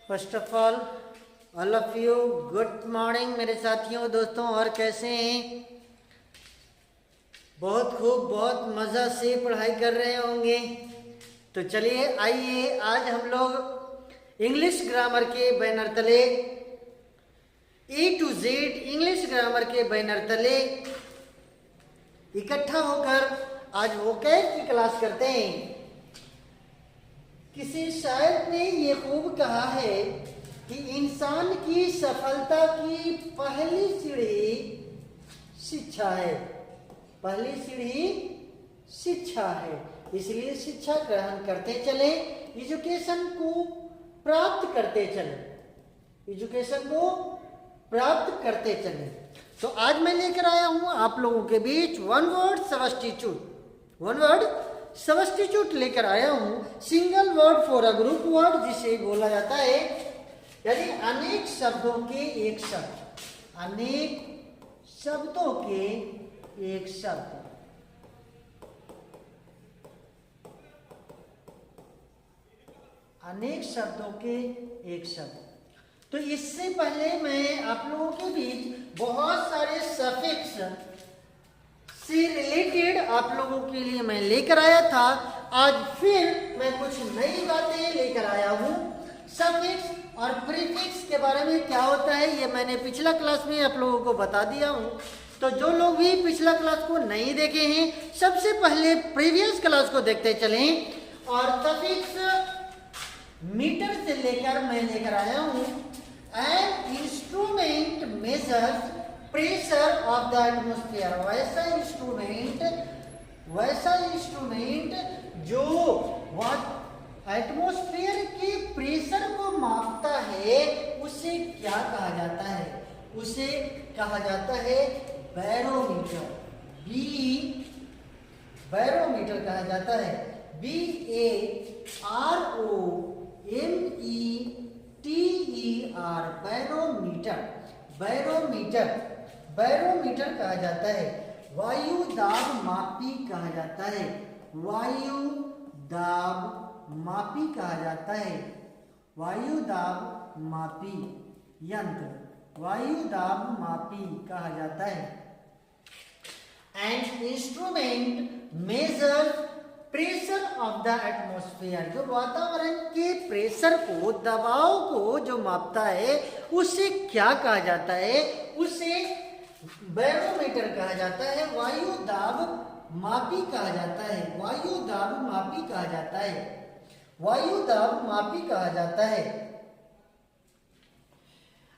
First of all of you good morning मेरे साथियों दोस्तों, और कैसे हैं? बहुत खूब, बहुत मज़ा से पढ़ाई कर रहे होंगे। तो चलिए आइए, आज हम लोग इंग्लिश ग्रामर के बैनर तले A to Z English grammar के बैनर तले इकट्ठा होकर आज वोकैब की क्लास करते हैं। किसी शायर ने ये खूब कहा है कि इंसान की सफलता की पहली सीढ़ी शिक्षा है। पहली सीढ़ी शिक्षा है, इसलिए शिक्षा ग्रहण करते चले, एजुकेशन को प्राप्त करते चले, एजुकेशन को प्राप्त करते चले। तो आज मैं लेकर आया हूं आप लोगों के बीच वन वर्ड सब्स्टिट्यूट लेकर आया हूं। Single word for a group word, जिसे बोला जाता है यानी अनेक शब्दों के एक शब्द, अनेक शब्दों के एक शब्द। अनेक शब्दों के एक शब्द। तो इससे पहले मैं आप लोगों के बीच बहुत सारे सफिक्स से रिलेटेड आप लोगों के लिए मैं लेकर आया था। आज फिर मैं कुछ नई बातें लेकर आया हूं। सफिक्स और प्रीफिक्स के बारे में क्या होता है ये मैंने पिछला क्लास में आप लोगों को बता दिया हूं। तो जो लोग भी पिछला क्लास को नहीं देखे हैं, सबसे पहले प्रीवियस क्लास को देखते चलें। और सफिक्स मीटर से लेकर मैं लेकर आया हूं। An instrument measures pressure of the atmosphere. वैसा इंस्ट्रूमेंट जो एटमोस्फेयर के प्रेशर को मापता है, उसे क्या कहा जाता है? उसे कहा जाता है बैरोमीटर। बैरोमीटर कहा जाता है। BAROMETER barometer. बैरोमीटर कहा जाता है। वायु दाब मापी कहा जाता है। वायु दाब मापी कहा जाता है। वायु दाब मापी यंत्र, वायु दाब मापी कहा जाता है। And instrument major pressure of the atmosphere, जो वातावरण के प्रेशर को, दबाव को जो मापता है, उसे क्या कहा जाता है? उसे बैरोमीटर कहा जाता है। वायु दाब मापी कहा जाता है। वायु दाब मापी कहा जाता है। वायु दाब मापी कहा जाता है।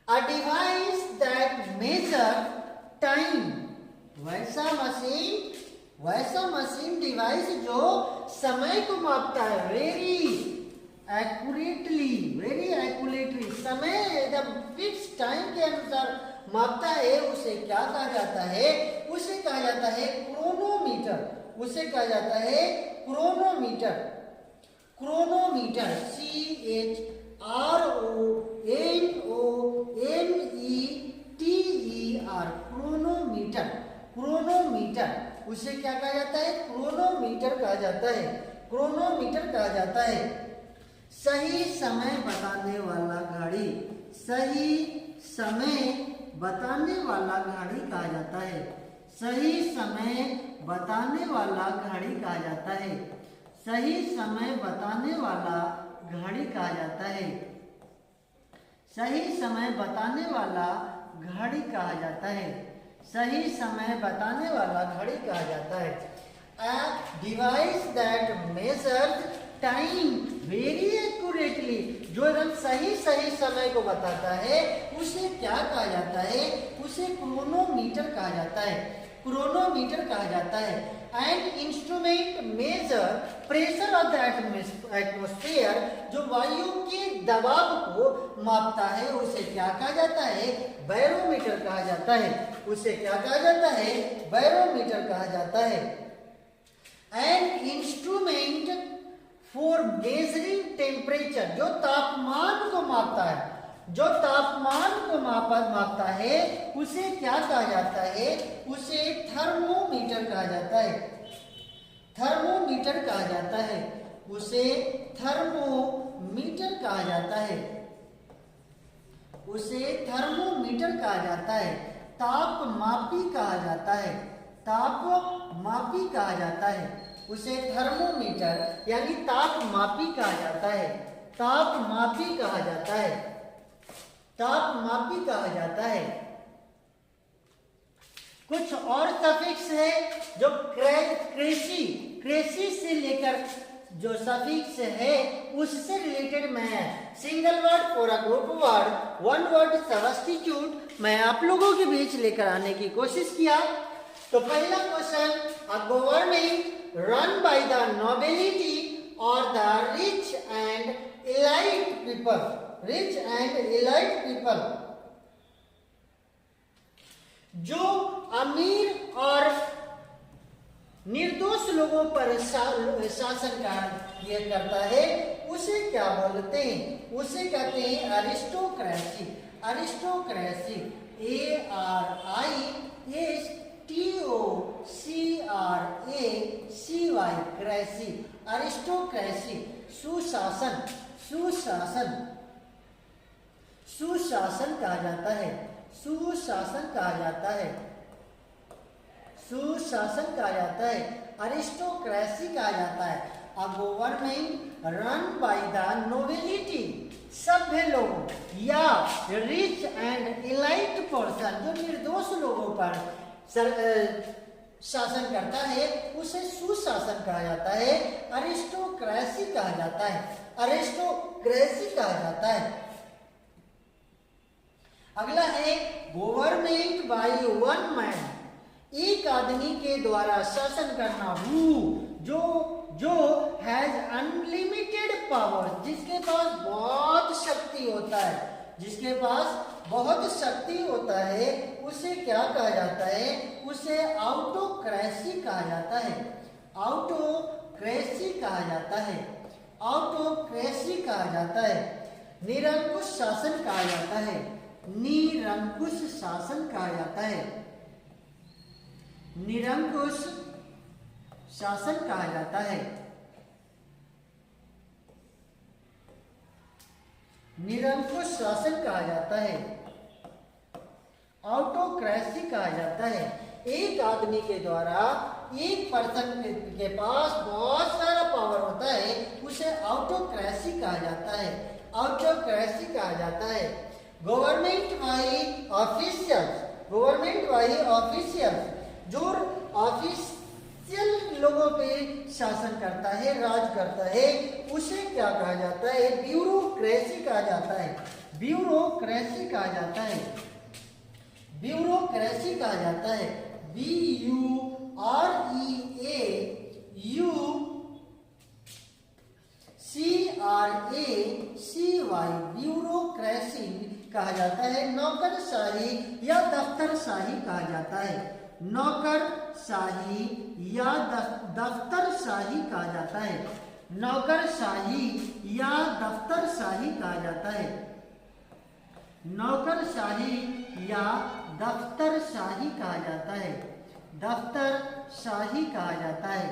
A device that measure time, वैसा मशीन डिवाइस जो समय को मापता है। वेरी एक्यूरेटली समय एकदम फिक्स टाइम के अनुसार मापता है, उसे क्या कहा जाता है? उसे कहा जाता है क्रोनोमीटर। उसे कहा जाता है chronometer. Chronometer CHRONOMETER chronometer. Chronometer उसे क्या कहा जाता है? क्रोनोमीटर कहा जाता है। क्रोनोमीटर कहा जाता है। सही समय बताने वाला घड़ी। सही समय बताने वाला घड़ी कहा जाता है। सही समय बताने वाला घड़ी कहा जाता है। सही समय बताने वाला घड़ी कहा जाता है। सही समय बताने वाला घड़ी कहा जाता है। सही समय बताने वाला घड़ी कहा जाता है। A device that measures time very accurately, जो एकदम सही समय को बताता है, उसे क्या कहा जाता है? उसे क्रोनोमीटर कहा जाता है। क्रोनोमीटर कहा जाता है। And instrument major pressure of the atmosphere, जो वायु के दबाव को मापता है, उसे क्या कहा जाता है? बैरोमीटर कहा जाता है। उसे क्या कहा जाता है? बैरोमीटर कहा जाता है। And instrument for measuring temperature, जो तापमान को मापता है, जो तापमान को मापता है, उसे क्या कहा जाता है? उसे थर्मोमीटर कहा जाता है। थर्मोमीटर कहा जाता है। उसे थर्मोमीटर कहा जाता है। उसे थर्मोमीटर कहा जाता है। तापमापी कहा जाता है, तापमापी कहा जाता है, उसे थर्मोमीटर यानी तापमापी कहा जाता है, तापमापी कहा जाता है, तापमापी कहा जाता है। कुछ और सफिक्स है जो क्रेसी से लेकर जो सफिक्स है उससे रिलेटेड मैं single word for a group word, one word substitute मैं आप लोगों के बीच लेकर आने की कोशिश किया। तो पहला question, a government run by the nobility और the rich and elite people, rich and elite people, जो अमीर और निर्दोष लोगों पर शासन किया करता है उसे क्या बोलते हैं? उसे कहते हैं aristocracy, aristocracy, ARISTOCRACY, cracy, aristocracy, सुशासन, सुशासन, सुशासन कहा जाता है, सुशासन कहा जाता है, सुशासन कहा जाता है, अरिस्टोक्रेसी कहा जाता है। अ government run by the nobility, सभ्य लोगों या रिच एंड एलाइट पर्सन, जो निर्दोष लोगों पर शासन करता है उसे सुशासन कहा जाता है, अरिस्टोक्रेसी कहा जाता है, अरिस्टोक्रेसी कहा जाता है। अगला है गवर्नमेंट बाय वन मैन, एक आदमी के द्वारा शासन करना, जो हैज अनलिमिटेड पावर, जिसके पास बहुत शक्ति होता है, जिसके पास बहुत शक्ति होता है उसे क्या कहा जाता है? उसे ऑटोक्रेसी कहा जाता है, ऑटोक्रेसी कहा जाता है, ऑटोक्रेसी कहा जाता है। निरंकुश शासन कहा जाता है, निरंकुश शासन कहा जाता है, निरंकुश शासन कहा जाता है, निरंकुश शासन कहा जाता है, ऑटोक्रेसी कहा जाता है। एक आदमी के द्वारा, एक पर्सन के पास बहुत सारा पावर होता है उसे ऑटोक्रेसी कहा जाता है, ऑटोक्रेसी कहा जाता है। Government by officials, government by officials, जो ऑफिशियल लोगों पे शासन करता है, राज करता है उसे क्या कहा जाता है? ब्यूरोक्रेसी कहा जाता है, ब्यूरोक्रेसी कहा जाता है, ब्यूरोक्रेसी कहा जाता है, BUREAUCRACY, ब्यूरोक्रेसी कहा जाता है। नौकरशाही या दफ्तरशाही कहा जाता है, नौकरशाही या दफ्तरशाही कहा जाता है, नौकरशाही या दफ्तरशाही कहा जाता है, नौकरशाही या दफ्तरशाही कहा जाता है, दफ्तरशाही कहा जाता है,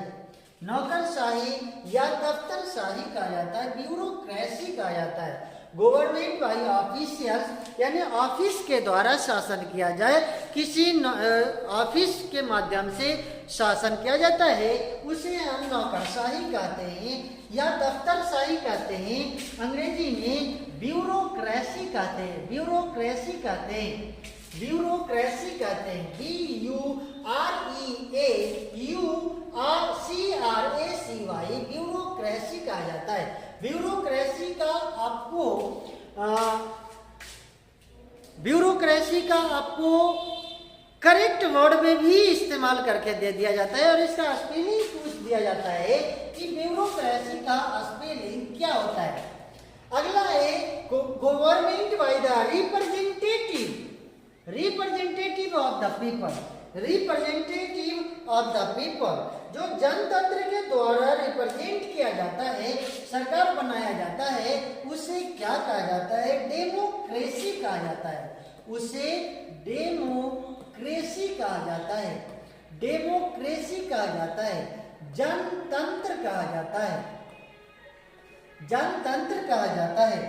नौकरशाही या दफ्तरशाही कहा जाता है, ब्यूरोक्रेसी कहा जाता है। गवर्नमेंट बाय ऑफिशियल्स यानी ऑफिस के द्वारा शासन किया जाए, किसी ऑफिस के माध्यम से शासन किया जाता है उसे हम नौकरशाही कहते हैं या दफ्तरशाही कहते हैं, अंग्रेजी में ब्यूरोक्रेसी कहते हैं, ब्यूरोक्रेसी कहते हैं, ब्यूरोक्रेसी कहते हैं, BUREAUCRACY, ब्यूरोक्रेसी कहा जाता है। ब्यूरोक्रेसी का आपको करेक्ट वर्ड में भी इस्तेमाल करके दे दिया जाता है और इसका स्पेलिंग पूछ दिया जाता है कि ब्यूरोक्रेसी का स्पेलिंग क्या होता है। अगला है government by the representative, representative of the people, representative of the people, जो जनतंत्र के द्वारा रिप्रेजेंट किया जाता है, सरकार बनाया जाता है उसे क्या कहा जाता है? डेमोक्रेसी कहा जाता है, उसे डेमोक्रेसी कहा जाता है, डेमोक्रेसी कहा जाता है। जनतंत्र कहा जाता है, जनतंत्र कहा जाता है,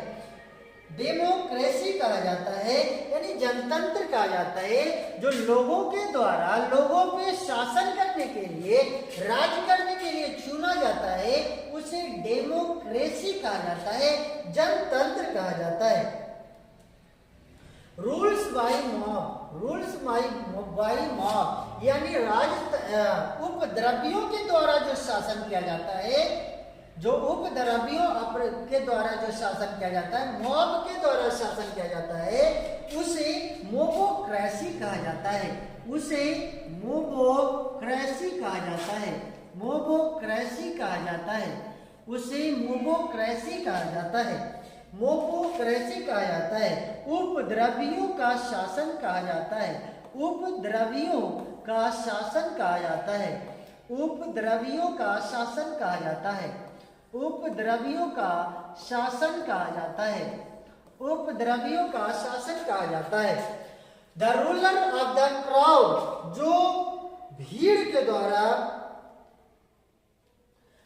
डेमोक्रेसी कहा जाता है, यानी जनतंत्र कहा जाता है। जो लोगों के द्वारा लोगों पे शासन करने के लिए, राज करने के लिए चुना जाता है, उसे डेमोक्रेसी कहा जाता है, जनतंत्र कहा जाता है। Rules by mob, rules by mob यानी उपद्रवियों के द्वारा जो शासन किया जाता है, जो उपद्रवियों के द्वारा जो शासन किया जाता है, मॉब के द्वारा शासन किया जाता है, उसे मोबोक्रेसी कहा जाता है, उसे मोबोक्रेसी कहा जाता है, मोबोक्रेसी कहा जाता है, उसे मोबोक्रेसी कहा जाता है, मोबोक्रेसी कहा जाता है। उपद्रवियों का शासन कहा जाता है, उपद्रवियों का शासन कहा जाता है, उपद्रवियों का शासन कहा जाता है, उपद्रवियों का शासन कहा जाता है, उपद्रवियों का शासन कहा जाता है। The ruler of the crowd, जो भीड़ के द्वारा,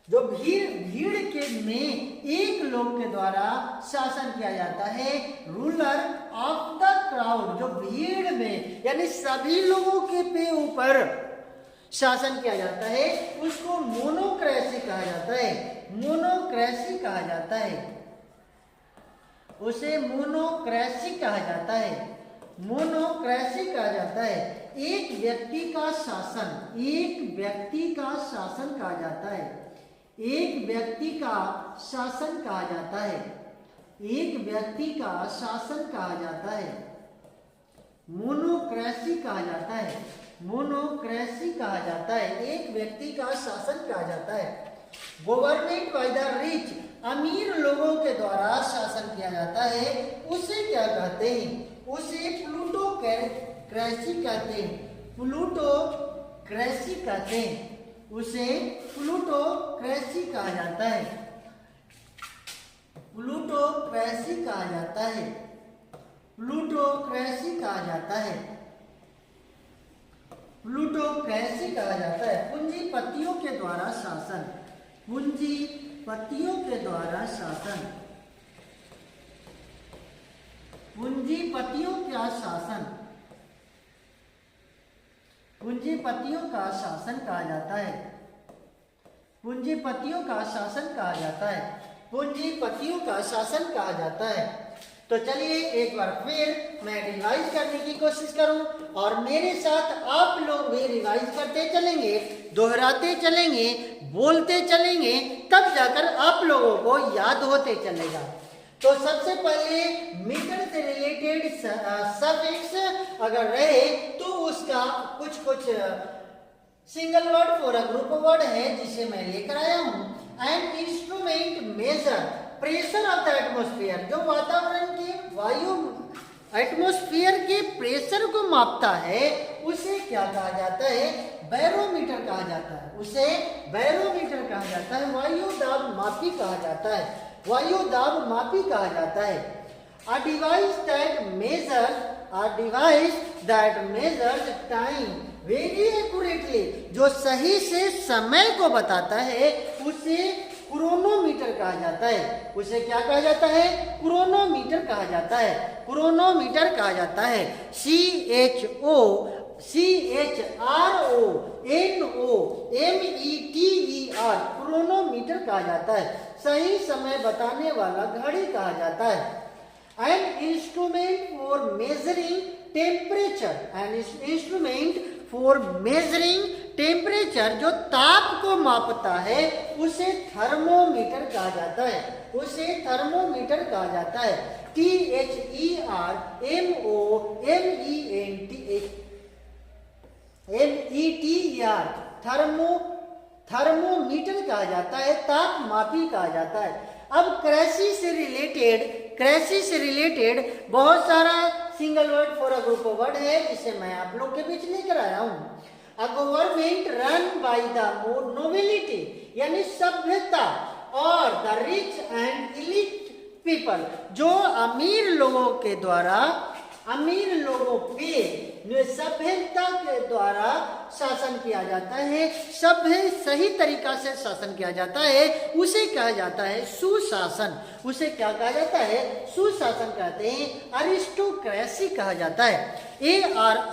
जो भीड़ के में एक लोग के द्वारा शासन किया जाता है, रूलर ऑफ द क्राउड, जो भीड़ में यानी सभी लोगों के पे ऊपर शासन किया जाता है, उसको मोनोक्रेसी कहा जाता है, मोनोक्रेसी कहा जाता है, उसे मोनोक्रेसी कहा जाता है, मोनोक्रेसी कहा जाता है। एक व्यक्ति का शासन, एक व्यक्ति का शासन कहा जाता है, एक व्यक्ति का शासन कहा जाता है, एक व्यक्ति का शासन कहा जाता है, मोनोक्रेसी कहा जाता है, मोनोक्रेसी कहा जाता है, एक व्यक्ति का शासन कहा जाता है। गवर्नमेंट बाय द रिच, अमीर लोगों के द्वारा शासन किया जाता है, उसे क्या कहते हैं? उसे प्लूटोक्रेसी कहते हैं, प्लूटोक्रेसी कहते हैं, उसे प्लूटोक्रेसी कहा जाता है, प्लूटोक्रेसी कहा जाता है, प्लूटोक्रेसी कहा जाता है, प्लूटोक्रेसी कहा जाता है। पूंजीपतियों के द्वारा शासन, पूंजीपतियों के द्वारा शासन, पूंजीपतियों का शासन, पूंजीपतियों का शासन कहा जाता है, पूंजीपतियों का शासन कहा जाता है, पूंजीपतियों का शासन कहा जाता है। तो चलिए एक बार फिर मैं रिवाइज करने की कोशिश करूं और मेरे साथ आप लोग भी रिवाइज करते चलेंगे, दोहराते चलेंगे, बोलते चलेंगे, तब जाकर आप लोगों को याद होते चलेगा। तो सबसे पहले मीटर से रिलेटेड सफिक्स अगर रहे तो उसका कुछ single word for a group word है जिसे मैं लेकर आया हूं। An instrument major pressure of the atmosphere, जो वातावरण के वायु एटमॉस्फेयर के प्रेशर को मापता है, उसे क्या कहा जाता है? बैरोमीटर कहा जाता है, उसे बैरोमीटर कहा जाता है, वायु दाब मापी कहा जाता है, वायु दाब मापी कहा जाता है। A device that measures time very accurately, जो सही से समय को बताता है, उसे क्रोनोमीटर कहा जाता है, उसे क्या कहा जाता है? क्रोनोमीटर कहा जाता है, क्रोनोमीटर कहा जाता है। CHRONOMETER क्रोनोमीटर कहा जाता है, सही समय बताने वाला घड़ी कहा जाता है। An instrument for measuring temperature, an instrument for measuring temperature, जो ताप को मापता है, उसे थर्मोमीटर कहा जाता है, उसे थर्मोमीटर कहा जाता है। THERMOMETER थर्मोमीटर कहा जाता है, ताप मापी कहा जाता है। अब कृषि से रिलेटेड बहुत सारा single word for a group word है जिसे मैं आप लोग के बीच लेकर आया हूं। अ government run by the nobility, यानी सभ्यता, और the rich and elite people, जो अमीर लोगों के द्वारा, अमीर लोगों पे सभ्यता के द्वारा शासन किया जाता है, सभ्य सही तरीका से शासन किया जाता है, उसे कहा जाता है सुशासन। उसे क्या कहा जाता है? सुशासन कहते हैं, अरिस्टोक्रेसी कहा जाता है। ARISTOCRACY,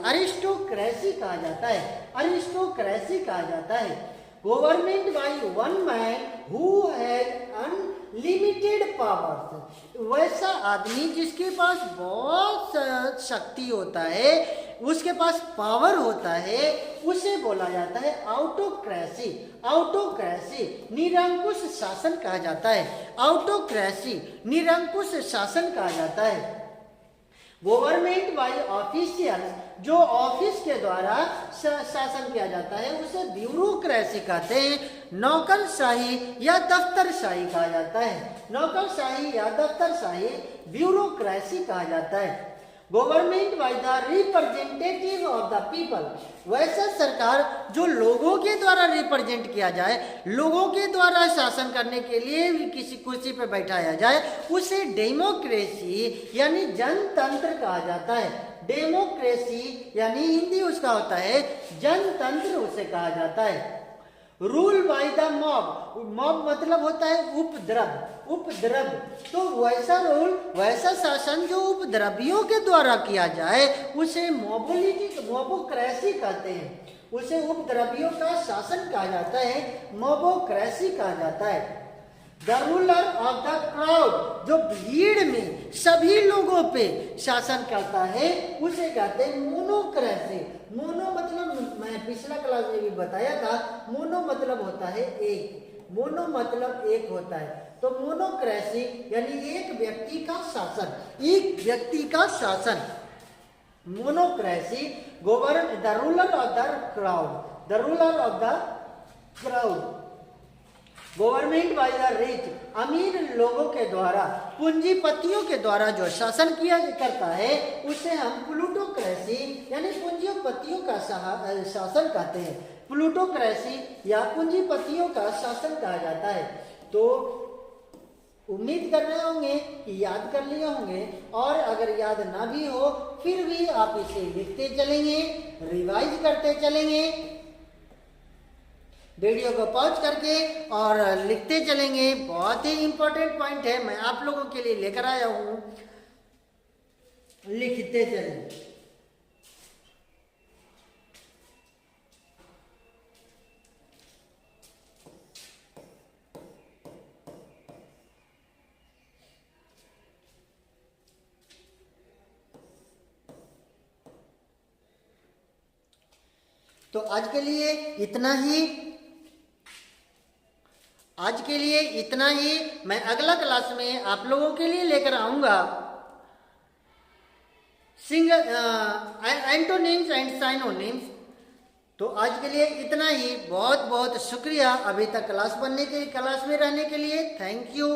अरिस्टोक्रेसी कहा जाता है, अरिस्टोक्रेसी कहा जाता है। Government by one man who has unlimited powers, वैसा आदमी जिसके पास बहुत शक्ति होता है, उसके पास पावर होता है, उसे बोला जाता है ऑटोक्रेसी। ऑटोक्रेसी निरंकुश शासन कहा जाता है, ऑटोक्रेसी निरंकुश शासन कहा जाता है। गवर्नमेंट बाय ऑफिशियल्स, जो ऑफिस के द्वारा शासन किया जाता है, उसे ब्यूरोक्रेसी कहते हैं। नौकरशाही या दफ्तरशाही कहा जाता है, नौकरशाही या दफ्तरशाही ब्यूरोक्रेसी कहा जाता है। Government by the representative of the people, वैसा सरकार जो लोगों के द्वारा रिप्रेजेंट किया जाए, लोगों के द्वारा शासन करने के लिए किसी कुर्सी पर बैठाया जाए, उसे डेमोक्रेसी यानी जनतंत्र कहा जाता है। डेमोक्रेसी यानी हिंदी उसका होता है जनतंत्र, उसे कहा जाता है। Rule by the mob, mob मतलब होता है उपद्रव, उपद्रव। तो वैसा रूल, वैसा शासन जो उपद्रवियों के द्वारा किया जाए, उसे मोबोक्रेसी कहते हैं, उसे उपद्रवियों का शासन कहा जाता है, मोबोक्रेसी कहा जाता है। The ruler of the crowd, जो भीड़ में सभी लोगों पे शासन करता है, उसे कहते हैं मोनोक्रेसी। मोनो मतलब मैं पिछला क्लास में भी बताया था, मोनो मतलब होता है एक, मोनो मतलब एक होता है। तो मोनोक्रेसी यानी एक व्यक्ति का शासन, एक व्यक्ति का शासन, monocracy. Govern the ruler of the crowd, the ruler of the crowd. Government by the rich, अमीर लोगों के द्वारा, पूंजीपतियों के द्वारा जो शासन किया करता है, उसे हम प्लूटोक्रेसी यानी पूंजीपतियों का शासन कहते हैं। प्लूटोक्रेसी या पूंजीपतियों का शासन कहा जाता है। तो उम्मीद कर रहे होंगे कि याद कर लिए होंगे, और अगर याद ना भी हो फिर भी आप इसे लिखते चलेंगे, रिवाइज करते चलेंगे, वीडियो को पॉज करके और लिखते चलेंगे। बहुत ही इंपॉर्टेंट पॉइंट है, मैं आप लोगों के लिए लेकर आया हूं, लिखते चलेंगे। तो आज के लिए इतना ही, आज के लिए इतना ही। मैं अगला क्लास में आप लोगों के लिए लेकर आऊंगा एंटोनिम्स एंड साइनोनिम्स। तो आज के लिए इतना ही। बहुत बहुत शुक्रिया अभी तक क्लास में रहने के लिए। Thank you.